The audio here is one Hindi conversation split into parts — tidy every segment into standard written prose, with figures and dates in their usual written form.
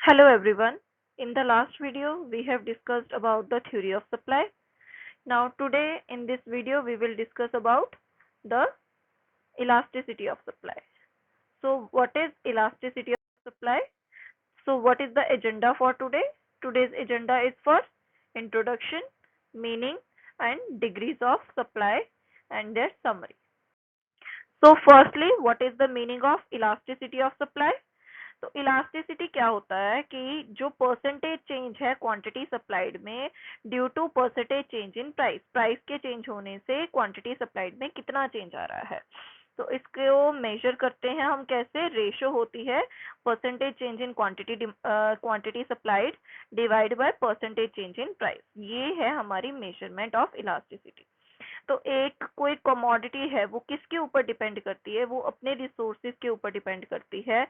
Hello everyone. In the last video, we have discussed about the theory of supply. Now today in this video, we will discuss about the elasticity of supply. So what is elasticity of supply? So what is the agenda for today? Today's agenda is first introduction, meaning and degrees of supply and their summary. So firstly, what is the meaning of elasticity of supply? तो इलास्टिसिटी क्या होता है कि जो परसेंटेज चेंज है क्वांटिटी सप्लाइड में due to percentage change in price price के चेंज होने से क्वांटिटी सप्लाइड में कितना चेंज आ रहा है। तो इसको मेजर करते हैं हम कैसे, रेशो होती है percentage change in quantity supplied divide by percentage change in price. ये है हमारी मेजरमेंट ऑफ इलास्टिसिटी। तो एक कोई कमोडिटी है वो किसके ऊपर डिपेंड करती है, वो अपने रिसोर्सेज के ऊपर डिपेंड करती है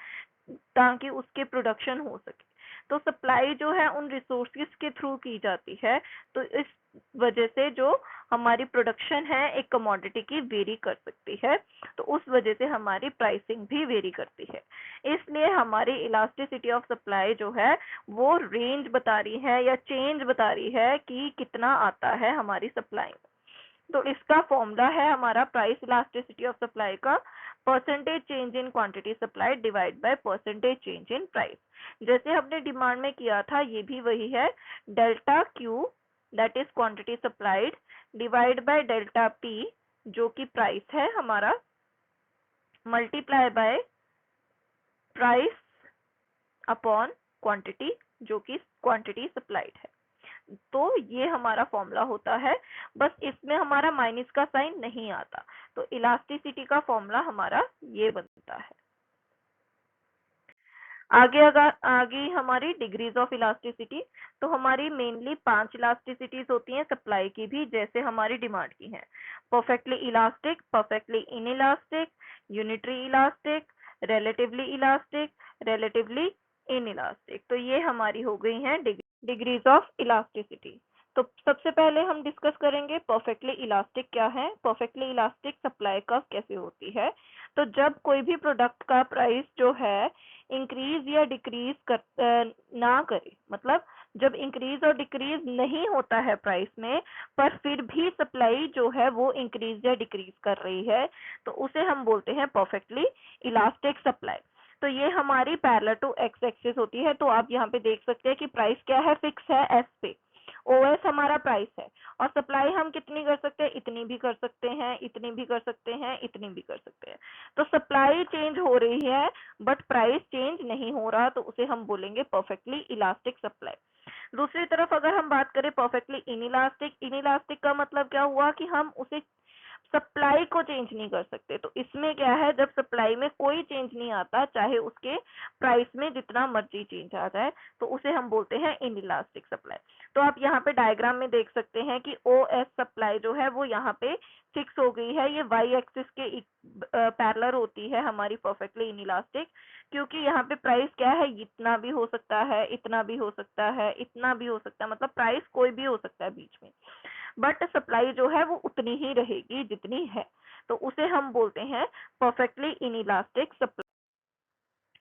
ताकि उसके प्रोडक्शन हो सके। तो सप्लाई जो है उन रिसोर्सेज के थ्रू की जाती है। तो इस वजह से जो हमारी प्रोडक्शन है एक कमोडिटी की वेरी कर सकती है, तो उस वजह से हमारी प्राइसिंग भी वेरी करती है। इसलिए हमारी इलास्टिसिटी ऑफ सप्लाई जो है वो रेंज बता रही है या चेंज बता रही है कि कितना आता है हमारी सप्लाई में। तो इसका फॉर्मूला है हमारा प्राइस इलास्टिसिटी ऑफ सप्लाई का percentage change in quantity supplied divide by percentage change in price. जैसे हमने डिमांड में किया था ये भी वही है, delta Q that is quantity supplied divide by delta P जो कि प्राइस है हमारा, multiply by price upon quantity जो कि क्वांटिटी सप्लाइड है। तो ये हमारा फॉर्मूला होता है, बस इसमें हमारा माइनस का साइन नहीं आता। तो इलास्टिसिटी का फॉर्मूला हमारा ये बनता है। आगे हमारी डिग्रीज ऑफ इलास्टिसिटी। तो हमारी मेनली 5 इलास्टिसिटीज होती हैं सप्लाई की भी, जैसे हमारी डिमांड की है। Perfectly elastic, perfectly inelastic, unitary elastic, relatively elastic, relatively inelastic. तो ये हमारी हो गई हैं डिग्रीज ऑफ इलास्टिसिटी। तो सबसे पहले हम डिस्कस करेंगे परफेक्टली इलास्टिक क्या है, परफेक्टली इलास्टिक सप्लाई कर्व कैसे होती है। तो जब कोई भी प्रोडक्ट का प्राइस जो है इंक्रीज या डिक्रीज ना करे, मतलब जब इंक्रीज और डिक्रीज नहीं होता है प्राइस में पर फिर भी सप्लाई जो है वो इंक्रीज या डिक्रीज कर रही है, तो उसे हम बोलते हैं परफेक्टली इलास्टिक सप्लाई। तो ये हमारी पैरेलल टू एक्स एक्सिस होती है। तो आप यहाँ पे देख सकते हैं कि प्राइस क्या है, फिक्स है एस पे, ओएस हमारा प्राइस है और सप्लाई हम कितनी कर सकते हैं, इतनी भी कर सकते हैं, इतनी भी कर सकते हैं, इतनी भी कर सकते हैं। तो सप्लाई चेंज हो रही है बट प्राइस चेंज नहीं हो रहा, तो उसे हम बोलेंगे परफेक्टली इलास्टिक सप्लाई। दूसरी तरफ अगर हम बात करें परफेक्टली इनइलास्टिक, इनइलास्टिक का मतलब क्या हुआ कि हम उसे सप्लाई को चेंज नहीं कर सकते। तो इसमें क्या है, जब सप्लाई में कोई चेंज नहीं आता चाहे उसके प्राइस में जितना मर्जी चेंज आ जाए, तो उसे हम बोलते हैं इनइलास्टिक सप्लाई। तो आप यहाँ पे डायग्राम में देख सकते हैं कि ओ एस सप्लाई जो है वो यहाँ पे फिक्स हो गई है, ये वाई एक्सिस के पैरेलल होती है हमारी परफेक्टली इनइलास्टिक, क्योंकि यहाँ पे प्राइस क्या है, इतना भी हो सकता है, इतना भी हो सकता है, इतना भी हो सकता है, मतलब प्राइस कोई भी हो सकता है बीच में, बट सप्लाई जो है वो उतनी ही रहेगी जितनी है। तो उसे हम बोलते हैं परफेक्टली इनइलास्टिक सप्लाई।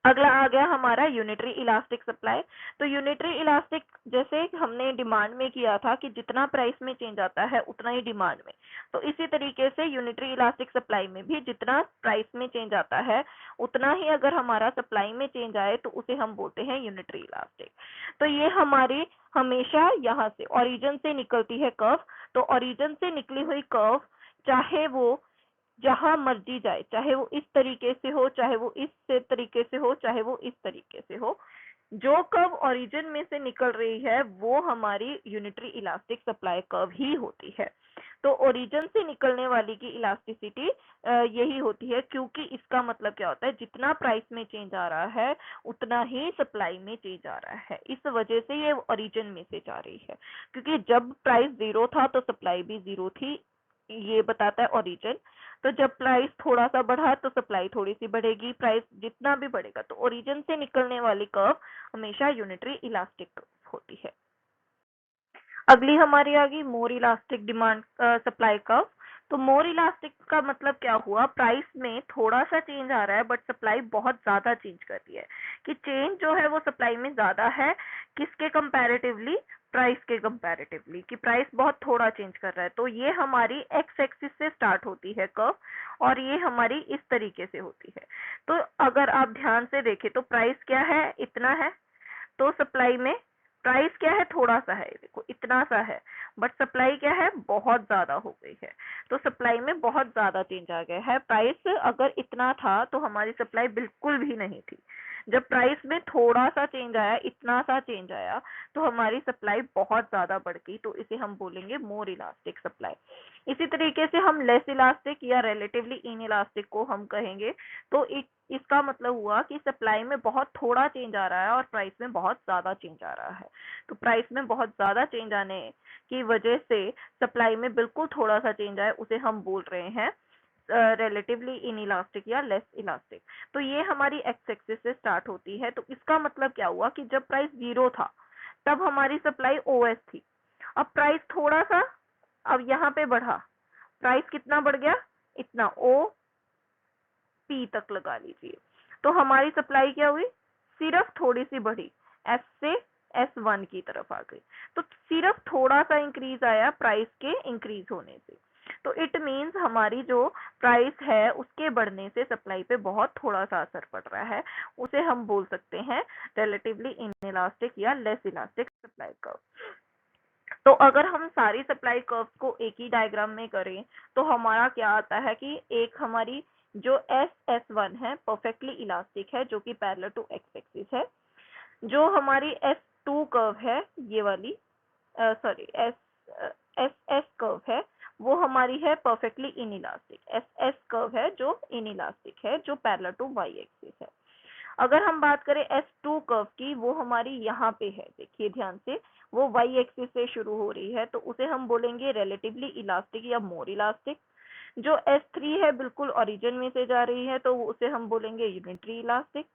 अगला आ गया हमारा यूनिटरी इलास्टिक सप्लाई। तो यूनिटरी इलास्टिक जैसे हमने डिमांड में किया था कि जितना प्राइस में चेंज आता है उतना ही डिमांड में, तो इसी तरीके से यूनिटरी इलास्टिक सप्लाई में भी जितना प्राइस में चेंज आता है उतना ही अगर हमारा सप्लाई में चेंज आए तो उसे हम बोलते हैं यूनिटरी इलास्टिक। तो ये हमारी हमेशा यहाँ से ओरिजिन से निकलती है कर्व। तो ओरिजिन से निकली हुई कर्व चाहे वो जहां मर्जी जाए, चाहे वो इस तरीके से हो, चाहे वो इस तरीके से हो, चाहे वो इस तरीके से हो, जो कर्व ओरिजिन में से निकल रही है वो हमारी यूनिटरी इलास्टिक सप्लाई कर्व ही होती है। तो ओरिजिन से निकलने वाली की इलास्टिसिटी यही होती है, क्योंकि इसका मतलब क्या होता है, जितना प्राइस में चेंज आ रहा है उतना ही सप्लाई में चेंज आ रहा है, इस वजह से ये ओरिजिन में से जा रही है। क्योंकि जब प्राइस जीरो था तो सप्लाई भी जीरो थी, ये बताता है ओरिजिन। तो जब प्राइस थोड़ा सा बढ़ा तो सप्लाई थोड़ी सी बढ़ेगी, प्राइस जितना भी बढ़ेगा। तो ओरिजिन से निकलने वाली कर्व हमेशा यूनिटरी इलास्टिक होती है। अगली हमारी आ गई मोर इलास्टिक डिमांड सप्लाई कर्व। तो मोर इलास्टिक का मतलब क्या हुआ, प्राइस में थोड़ा सा चेंज आ रहा है बट सप्लाई बहुत ज्यादा चेंज कर रही है, कि चेंज जो है वो सप्लाई में ज्यादा है, किसके कंपैरेटिवली, प्राइस के कंपैरेटिवली, कि प्राइस बहुत थोड़ा चेंज कर रहा है। तो ये हमारी एक्स एक्सिस से स्टार्ट होती है कर्व, और ये हमारी इस तरीके से होती है। तो अगर आप ध्यान से देखें तो प्राइस क्या है, इतना है, तो सप्लाई में प्राइस क्या है, थोड़ा सा है, देखो इतना सा है, बट सप्लाई क्या है, बहुत ज्यादा हो गई है। तो सप्लाई में बहुत ज्यादा चेंज आ गया है। प्राइस अगर इतना था तो हमारी सप्लाई बिल्कुल भी नहीं थी। जब प्राइस में थोड़ा सा चेंज आया, इतना सा चेंज आया, तो हमारी सप्लाई बहुत ज्यादा बढ़ गई, तो इसे हम बोलेंगे मोर इलास्टिक सप्लाई। इसी तरीके से हम लेस इलास्टिक या रिलेटिवली इन इलास्टिक को हम कहेंगे, तो इसका मतलब हुआ कि सप्लाई में बहुत थोड़ा चेंज आ रहा है और प्राइस में बहुत ज्यादा चेंज आ रहा है। तो प्राइस में बहुत ज्यादा चेंज आने की वजह से सप्लाई में बिल्कुल थोड़ा सा चेंज आए, उसे हम बोल रहे हैं रिलेटिवली इन इलास्टिक या लेस इलास्टिक। तो ये हमारी एक्स एक्सिस से स्टार्ट होती है। तो इसका मतलब क्या हुआ कि जब प्राइस 0 था तब हमारी सप्लाई ओएस थी। अब प्राइस थोड़ा सा अब यहाँ पे बढ़ा, प्राइस कितना बढ़ गया, इतना, ओ पी तक लगा लीजिए। तो हमारी सप्लाई क्या हुई, सिर्फ थोड़ी सी बढ़ी, एस से S1 की तरफ आ गई। तो सिर्फ थोड़ा सा इंक्रीज आया प्राइस के इंक्रीज होने से। तो इट मींस हमारी जो प्राइस है उसके बढ़ने से सप्लाई पे बहुत थोड़ा सा असर पड़ रहा है, उसे हम बोल सकते हैं रिलेटिवली इनइलास्टिक या लेस इलास्टिक सप्लाई कर्व। तो अगर हम सारी सप्लाई कर्व्स को एक ही डायग्राम में करें तो हमारा क्या आता है कि एक हमारी जो S1 है परफेक्टली इलास्टिक है, जो कि पैरेलल टू एक्स एक्सिस है। जो हमारी S2 कर्व है, ये वाली, सॉरी, एस कर्व है, वो हमारी है perfectly in elastic. S curve है जो इन इलास्टिक है, जो पैरेलल टू वाई एक्सिस है। अगर हम बात करें S2 कर्व की, वो हमारी यहाँ पे है, देखिए ध्यान से, वो वाई एक्सिस से शुरू हो रही है, तो उसे हम बोलेंगे रिलेटिवली इलास्टिक या मोर इलास्टिक। जो S3 है बिल्कुल ओरिजिन में से जा रही है, तो उसे हम बोलेंगे यूनिटरी इलास्टिक।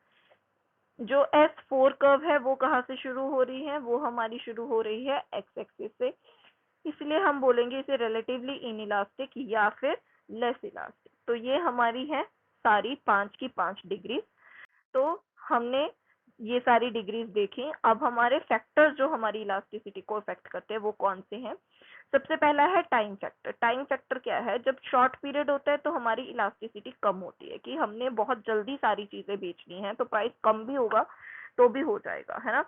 जो S4 कर्व है वो कहाँ से शुरू हो रही है, वो हमारी शुरू हो रही है एक्स एक्सिस से, इसलिए हम बोलेंगे इसे रिलेटिवली इन इलास्टिक या फिर लेस इलास्टिक। तो ये हमारी है सारी 5 की 5 डिग्री। तो हमने ये सारी डिग्रीज देखी। अब हमारे फैक्टर्स जो हमारी इलास्टिसिटी को इफेक्ट करते हैं वो कौन से हैं। सबसे पहला है टाइम फैक्टर। टाइम फैक्टर क्या है, जब शॉर्ट पीरियड होता है तो हमारी इलास्टिसिटी कम होती है, कि हमने बहुत जल्दी सारी चीजें बेचनी है तो प्राइस कम भी होगा तो भी हो जाएगा, है ना,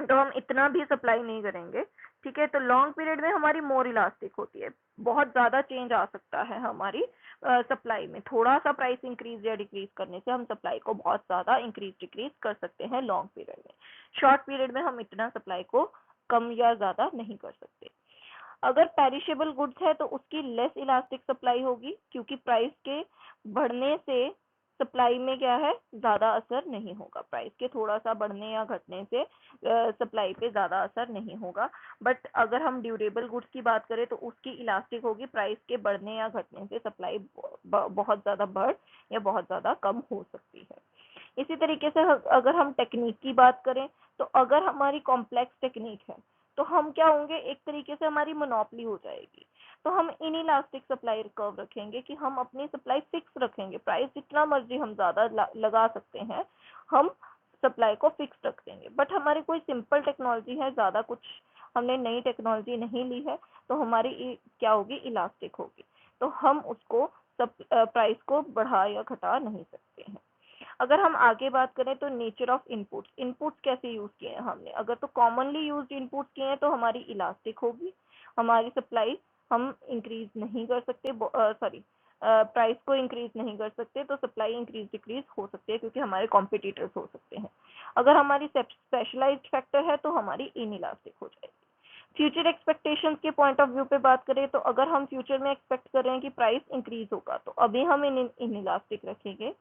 तो हम इतना भी सप्लाई नहीं करेंगे। ठीक है, तो लॉन्ग पीरियड में हमारी मोर इलास्टिक होती है, बहुत ज्यादा चेंज आ सकता है हमारी सप्लाई में। थोड़ा सा प्राइस इंक्रीज या डिक्रीज करने से हम सप्लाई को बहुत ज्यादा इंक्रीज डिक्रीज कर सकते हैं लॉन्ग पीरियड में। शॉर्ट पीरियड में हम इतना सप्लाई को कम या ज्यादा नहीं कर सकते। अगर पेरिशेबल गुड्स है तो उसकी लेस इलास्टिक सप्लाई होगी, क्योंकि प्राइस के बढ़ने से सप्लाई में क्या है, ज्यादा असर नहीं होगा। प्राइस के थोड़ा सा बढ़ने या घटने से सप्लाई पे ज्यादा असर नहीं होगा। बट अगर हम ड्यूरेबल गुड्स की बात करें तो उसकी इलास्टिक होगी, प्राइस के बढ़ने या घटने से सप्लाई बहुत ज्यादा बढ़ या बहुत ज्यादा कम हो सकती है। इसी तरीके से अगर हम टेक्निक की बात करें, तो अगर हमारी कॉम्प्लेक्स टेक्निक है तो हम क्या होंगे, एक तरीके से हमारी मोनोपोली हो जाएगी। तो हम इन इलास्टिक सप्लाई कर्व रखेंगे कि हम अपनी सप्लाई फिक्स रखेंगे, प्राइस जितना मर्जी हम ज्यादा लगा सकते हैं, हम सप्लाई को फिक्स रख देंगे। बट हमारी कोई सिंपल टेक्नोलॉजी है, ज्यादा कुछ हमने नई टेक्नोलॉजी नहीं ली है, तो हमारी क्या होगी, इलास्टिक होगी। तो हम उसको प्राइस को बढ़ा या घटा नहीं सकते हैं। अगर हम आगे बात करें तो नेचर ऑफ इनपुट्स, इनपुट्स कैसे यूज किए हैं हमने, अगर तो कॉमनली यूज्ड इनपुट्स किए हैं तो हमारी इलास्टिक होगी, हमारी सप्लाई हम इंक्रीज नहीं कर सकते, सॉरी, प्राइस को इंक्रीज नहीं कर सकते, तो सप्लाई इंक्रीज डिक्रीज हो सकती है क्योंकि हमारे कॉम्पिटिटर्स हो सकते हैं। अगर हमारी स्पेशलाइज्ड फैक्टर है तो हमारी इन इलास्टिक हो जाएगी। फ्यूचर एक्सपेक्टेशंस के पॉइंट ऑफ व्यू पे बात करें तो अगर हम फ्यूचर में एक्सपेक्ट कर रहे हैं कि प्राइस इंक्रीज होगा तो अभी हम इन इलास्टिक रखेंगे।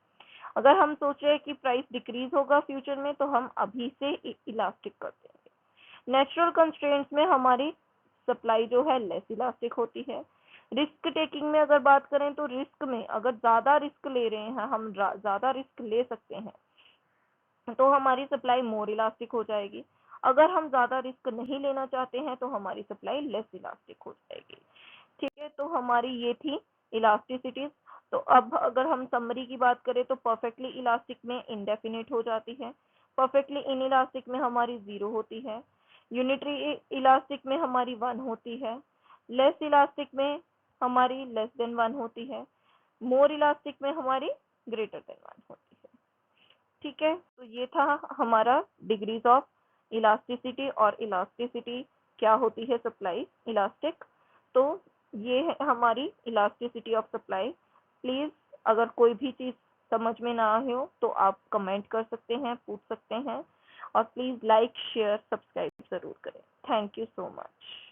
अगर हम सोच रहे हैं कि प्राइस डिक्रीज होगा फ्यूचर में तो हम अभी से इलास्टिक कर देंगे। नेचुरल कंस्ट्रेंट्स में हमारी सप्लाई जो है लेस इलास्टिक होती है। रिस्क टेकिंग में अगर बात करें तो रिस्क में अगर ज्यादा रिस्क ले रहे हैं, हम ज्यादा रिस्क ले सकते हैं, तो हमारी सप्लाई मोर इलास्टिक हो जाएगी। अगर हम ज्यादा रिस्क नहीं लेना चाहते हैं तो हमारी सप्लाई लेस इलास्टिक हो जाएगी। ठीक है, तो हमारी ये थी इलास्टिसिटीज। तो अब अगर हम समरी की बात करें तो परफेक्टली इलास्टिक में इंडेफिनिट हो जाती है, परफेक्टली इनइलास्टिक में हमारी 0 होती है, यूनिटरी इलास्टिक में हमारी 1 होती है, लेस इलास्टिक में हमारी लेस देन 1 होती है, मोर इलास्टिक में हमारी ग्रेटर देन 1 होती है। ठीक है, तो ये था हमारा डिग्रीज ऑफ इलास्टिसिटी और इलास्टिसिटी क्या होती है सप्लाई इलास्टिक। तो ये है हमारी इलास्टिसिटी ऑफ सप्लाई। प्लीज अगर कोई भी चीज समझ में ना आए हो तो आप कमेंट कर सकते हैं, पूछ सकते हैं, और प्लीज लाइक शेयर सब्सक्राइब जरूर करें। Thank you so much.